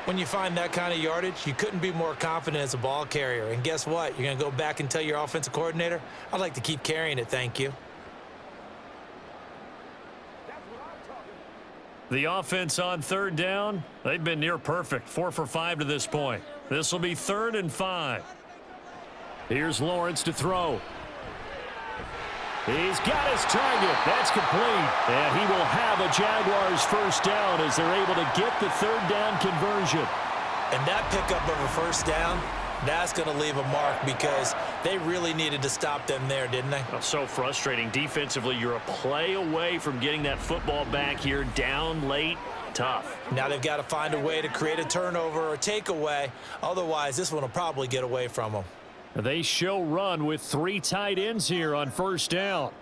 When you find that kind of yardage, you couldn't be more confident as a ball carrier. And guess what? You're going to go back and tell your offensive coordinator, I'd like to keep carrying it, thank you. The offense on 3rd down, they've been near perfect. 4 for 5 to this point. This will be 3rd and 5. Here's Lawrence to throw. He's got his target. That's complete. And he will have a Jaguars first down as they're able to get the 3rd down conversion. And that pickup of a first down, that's going to leave a mark because they really needed to stop them there, didn't they? Oh, so frustrating. Defensively, you're a play away from getting that football back here. Down late, tough. Now they've got to find a way to create a turnover or takeaway. Otherwise, this one will probably get away from them. They show run with 3 tight ends here on first down.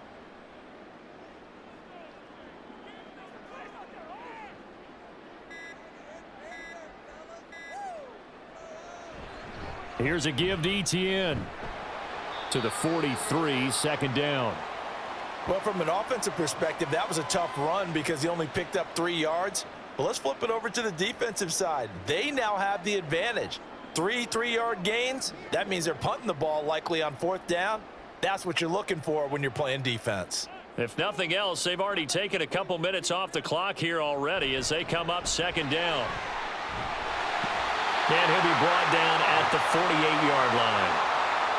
Here's a give to ETN to the 43, 2nd down. Well, from an offensive perspective, that was a tough run because he only picked up 3 yards. But let's flip it over to the defensive side. They now have the advantage. 3 3-yard gains, that means they're punting the ball likely on 4th down. That's what you're looking for when you're playing defense. If nothing else, they've already taken a couple minutes off the clock here already as they come up 2nd down. And he'll be brought down at the 48-yard line.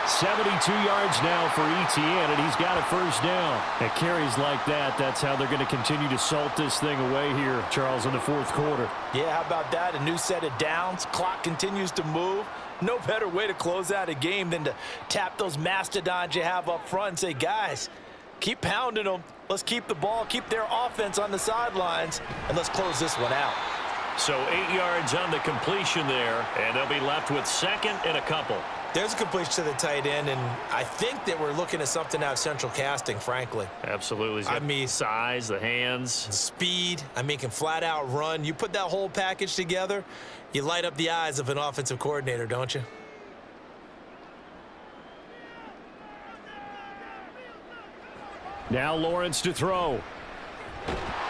72 yards now for ETN, and he's got a first down. At carries like that, that's how they're going to continue to salt this thing away here, Charles, in the 4th quarter. Yeah, how about that? A new set of downs. Clock continues to move. No better way to close out a game than to tap those mastodons you have up front and say, guys, keep pounding them. Let's keep the ball, keep their offense on the sidelines, and let's close this one out. So 8 yards on the completion there, and they'll be left with 2nd and a couple. There's a completion to the tight end, and I think that we're looking at something out of central casting, frankly. Absolutely. I mean, size, the hands. Speed. I mean, can flat out run. You put that whole package together, you light up the eyes of an offensive coordinator, don't you? Now Lawrence to throw.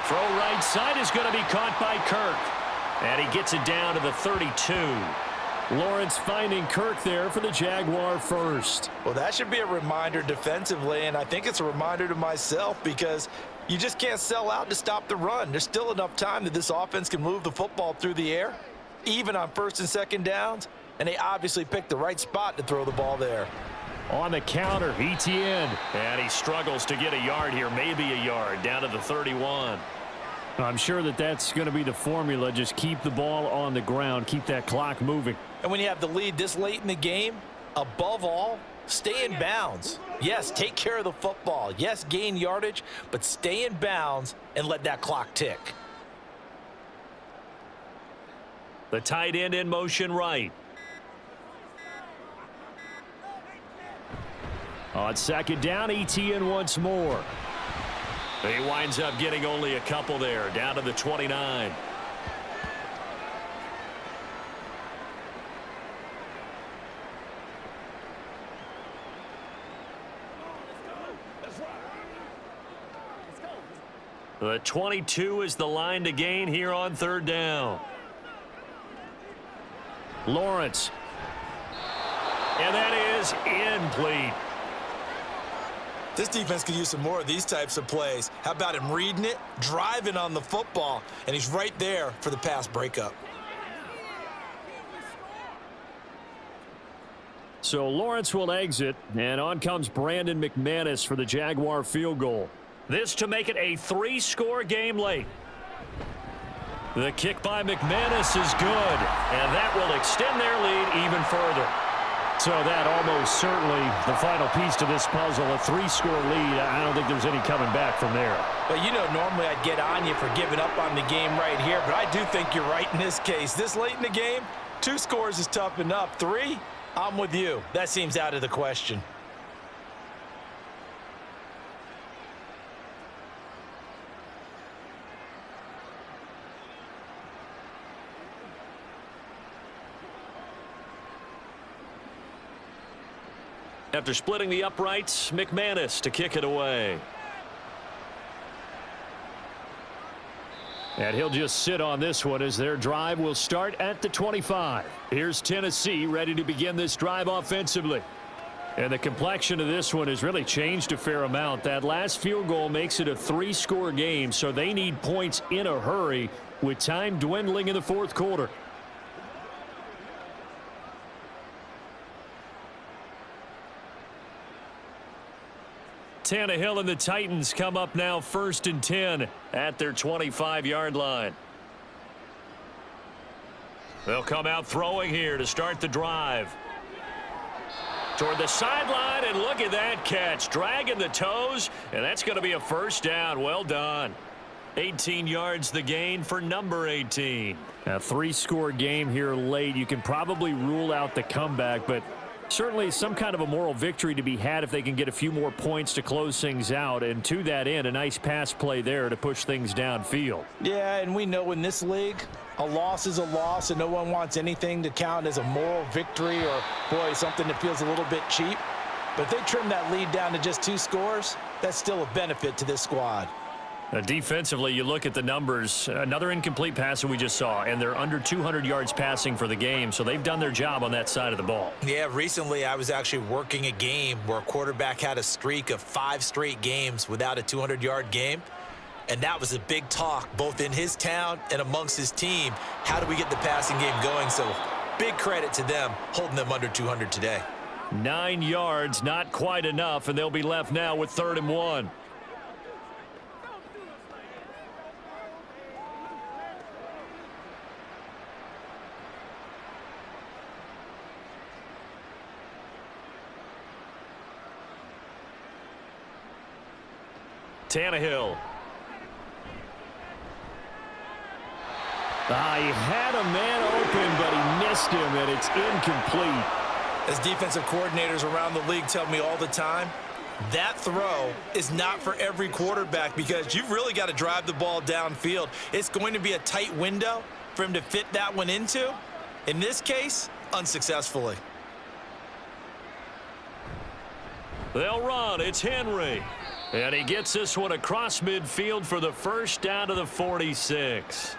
Throw right side is going to be caught by Kirk. And he gets it down to the 32. Lawrence finding Kirk there for the Jaguar first. Well, that should be a reminder defensively, and I think it's a reminder to myself because you just can't sell out to stop the run. There's still enough time that this offense can move the football through the air, even on 1st and 2nd downs, and they obviously picked the right spot to throw the ball there. On the counter, ETN. And he struggles to get a yard here, maybe a yard, down to the 31. I'm sure that that's going to be the formula. Just keep the ball on the ground, keep that clock moving. And when you have the lead this late in the game, above all, Stay in bounds. Yes, take care of the football. Yes, gain yardage, but stay in bounds and let that clock tick. The tight end in motion right. On second down, ETN once more. He winds up getting only a couple there, down to the 29. The 22 is the line to gain here on third down. Lawrence. And that is incomplete. This defense could use some more of these types of plays. How about him reading it, driving on the football, and he's right there for the pass breakup. So Lawrence will exit, and on comes Brandon McManus for the Jaguar field goal. This to make it a 3-score game late. The kick by McManus is good, and that will extend their lead even further. So that almost certainly the final piece to this puzzle, a 3-score lead. I don't think there's any coming back from there. But you know, normally I'd get on you for giving up on the game right here, but I do think you're right in this case. This late in the game, 2 scores is tough enough. 3, I'm with you. That seems out of the question. After splitting the uprights, McManus to kick it away. And he'll just sit on this one as their drive will start at the 25. Here's Tennessee ready to begin this drive offensively. And the complexion of this one has really changed a fair amount. That last field goal makes it a 3-score game, so they need points in a hurry with time dwindling in the fourth quarter. Tannehill and the Titans come up now 1st and 10 at their 25-yard line. They'll come out throwing here to start the drive. Toward the sideline, and look at that catch. Dragging the toes, and that's going to be a first down. Well done. 18 yards the gain for number 18. A 3-score game here late. You can probably rule out the comeback, but certainly some kind of a moral victory to be had if they can get a few more points to close things out. And to that end, a nice pass play there to push things downfield. Yeah, and we know in this league, a loss is a loss, and no one wants anything to count as a moral victory or, boy, something that feels a little bit cheap. But if they trim that lead down to just 2 scores, that's still a benefit to this squad. Defensively, you look at the numbers. Another incomplete pass that we just saw, and they're under 200 yards passing for the game, so they've done their job on that side of the ball. Yeah, recently I was actually working a game where a quarterback had a streak of 5 straight games without a 200-yard game, and that was a big talk both in his town and amongst his team. How do we get the passing game going? So big credit to them holding them under 200 today. 9 yards, not quite enough, and they'll be left now with 3rd and 1. Tannehill. He had a man open, but he missed him, and it's incomplete. As defensive coordinators around the league tell me all the time, that throw is not for every quarterback because you've really got to drive the ball downfield. It's going to be a tight window for him to fit that one into. In this case, unsuccessfully. They'll run. It's Henry. And he gets this one across midfield for the first down to the 46.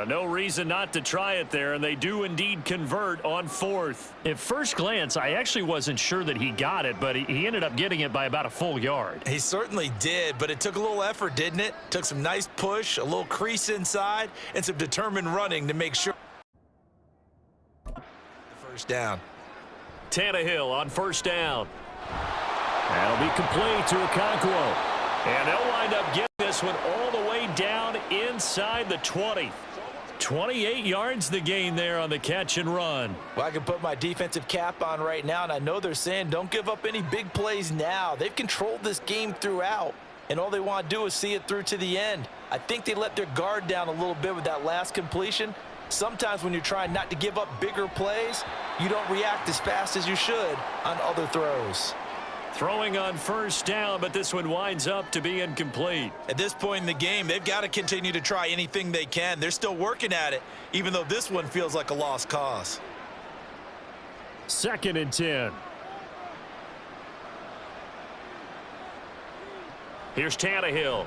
No reason not to try it there, and they do indeed convert on 4th. At first glance, I actually wasn't sure that he got it, but he ended up getting it by about a full yard. He certainly did, but it took a little effort, didn't it? Took some nice push, a little crease inside, and some determined running to make sure. The first down. Tannehill on 1st down. That'll be complete to Okonkwo. And they'll wind up getting this one all the way down inside the 20. 28 yards the gain there on the catch and run. Well, I can put my defensive cap on right now, and I know they're saying don't give up any big plays now. They've controlled this game throughout, and all they want to do is see it through to the end. I think they let their guard down a little bit with that last completion. Sometimes when you're trying not to give up bigger plays, you don't react as fast as you should on other throws. Throwing on first down, but this one winds up to be incomplete. At this point in the game, they've got to continue to try anything they can. They're still working at it, even though this one feels like a lost cause. 2nd and 10. Here's Tannehill.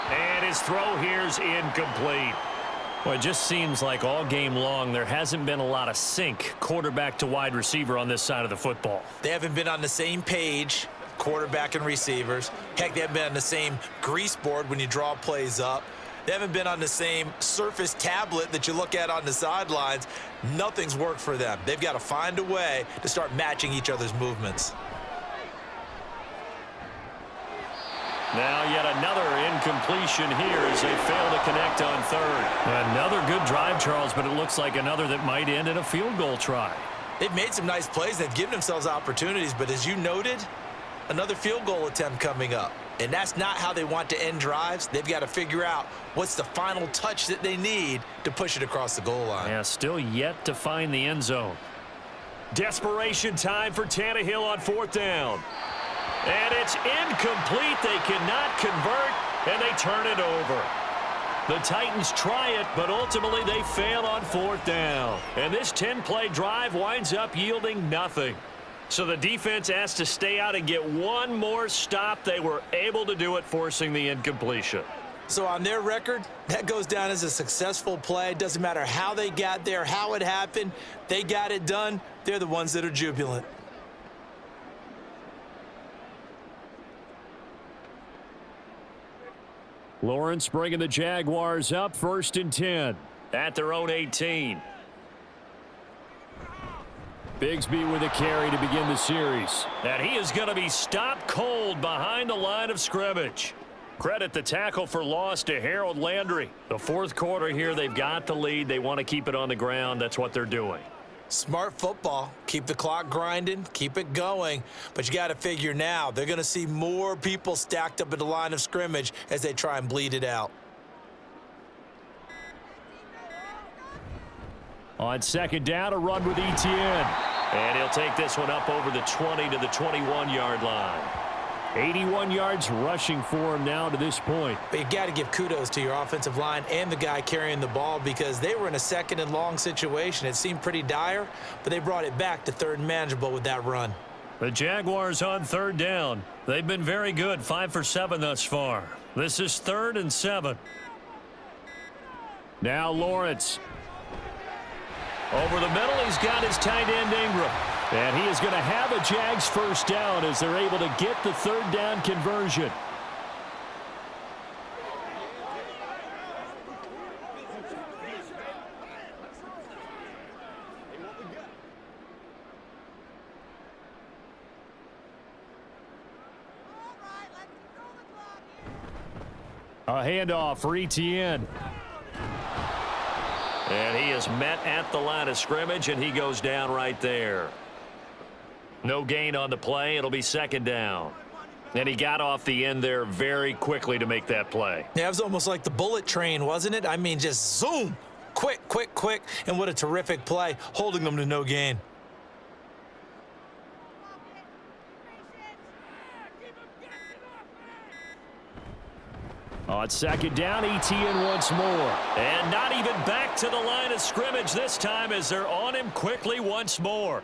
And his throw here's incomplete. Well, it just seems like all game long there hasn't been a lot of sync quarterback to wide receiver on this side of the football. They haven't been on the same page, quarterback and receivers. Heck, they haven't been on the same grease board when you draw plays up. They haven't been on the same surface tablet that you look at on the sidelines. Nothing's worked for them. They've got to find a way to start matching each other's movements. Now yet another incompletion here as they fail to connect on third. Another good drive, Charles, but it looks like another that might end in a field goal try. They've made some nice plays. They've given themselves opportunities, but as you noted, another field goal attempt coming up. And that's not how they want to end drives. They've got to figure out what's the final touch that they need to push it across the goal line. Yeah, still yet to find the end zone. Desperation time for Tannehill on 4th down. And it's incomplete. They cannot convert, and they turn it over. The Titans try it, but ultimately they fail on 4th down. And this 10-play drive winds up yielding nothing. So the defense has to stay out and get one more stop. They were able to do it, forcing the incompletion. So on their record, that goes down as a successful play. It doesn't matter how they got there, how it happened. They got it done. They're the ones that are jubilant. Lawrence bringing the Jaguars up 1st and 10. At their own 18. Bigsby with a carry to begin the series. And he is going to be stopped cold behind the line of scrimmage. Credit the tackle for loss to Harold Landry. The 4th quarter here, they've got the lead. They want to keep it on the ground. That's what they're doing. Smart football. Keep the clock grinding, keep it going. But you got to figure now, they're going to see more people stacked up at the line of scrimmage as they try and bleed it out. On 2nd down, a run with Etienne. And he'll take this one up over the 20 to the 21-yard line. 81 yards rushing for him now to this point. But you got to give kudos to your offensive line and the guy carrying the ball because they were in a 2nd and long situation. It seemed pretty dire, but they brought it back to 3rd and manageable with that run. The Jaguars on 3rd down. They've been very good, 5 for 7 thus far. This is 3rd and 7. Now Lawrence. Over the middle, he's got his tight end Ingram. And he is going to have a Jags 1st down as they're able to get the 3rd down conversion. A handoff for Etienne. And he is met at the line of scrimmage, and he goes down right there. No gain on the play. It'll be 2nd down. And he got off the end there very quickly to make that play. Yeah, it was almost like the bullet train, wasn't it? I mean, just zoom. Quick, quick, quick. And what a terrific play, holding them to no gain. On 2nd down, Etienne once more. And not even back to the line of scrimmage this time as they're on him quickly once more.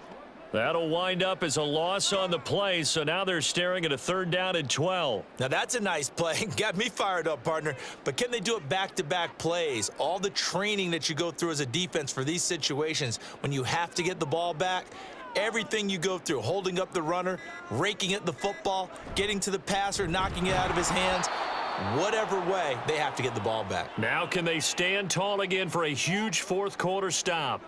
That'll wind up as a loss on the play, so now they're staring at a 3rd down and 12. Now that's a nice play. Got me fired up, partner. But can they do it back-to-back plays? All the training that you go through as a defense for these situations, when you have to get the ball back, everything you go through, holding up the runner, raking at the football, getting to the passer, knocking it out of his hands, whatever way, they have to get the ball back. Now can they stand tall again for a huge 4th quarter stop?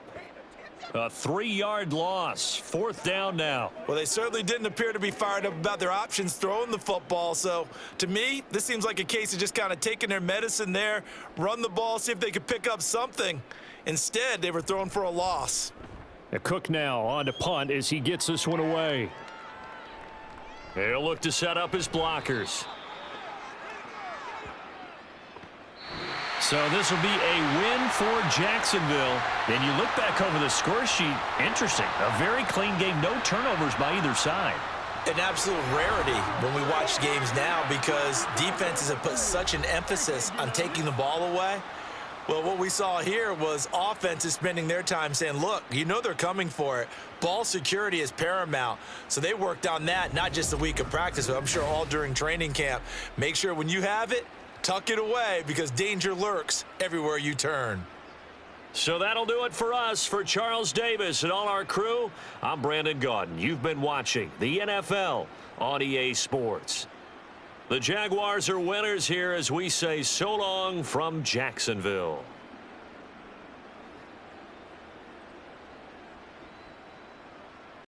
A 3-yard loss. 4th down now. Well, they certainly didn't appear to be fired up about their options throwing the football. So, to me, this seems like a case of just kind of taking their medicine there, run the ball, see if they could pick up something. Instead, they were throwing for a loss. Cook now on to punt as he gets this one away. He'll look to set up his blockers. So this will be a win for Jacksonville. And you look back over the score sheet, interesting. A very clean game, no turnovers by either side. An absolute rarity when we watch games now because defenses have put such an emphasis on taking the ball away. Well, what we saw here was offenses spending their time saying, look, you know they're coming for it. Ball security is paramount. So they worked on that, not just a week of practice, but I'm sure all during training camp. Make sure when you have it, tuck it away because danger lurks everywhere you turn. So that'll do it for us. For Charles Davis and all our crew, I'm Brandon Gaudin. You've been watching the NFL on EA Sports. The Jaguars are winners here as we say so long from Jacksonville.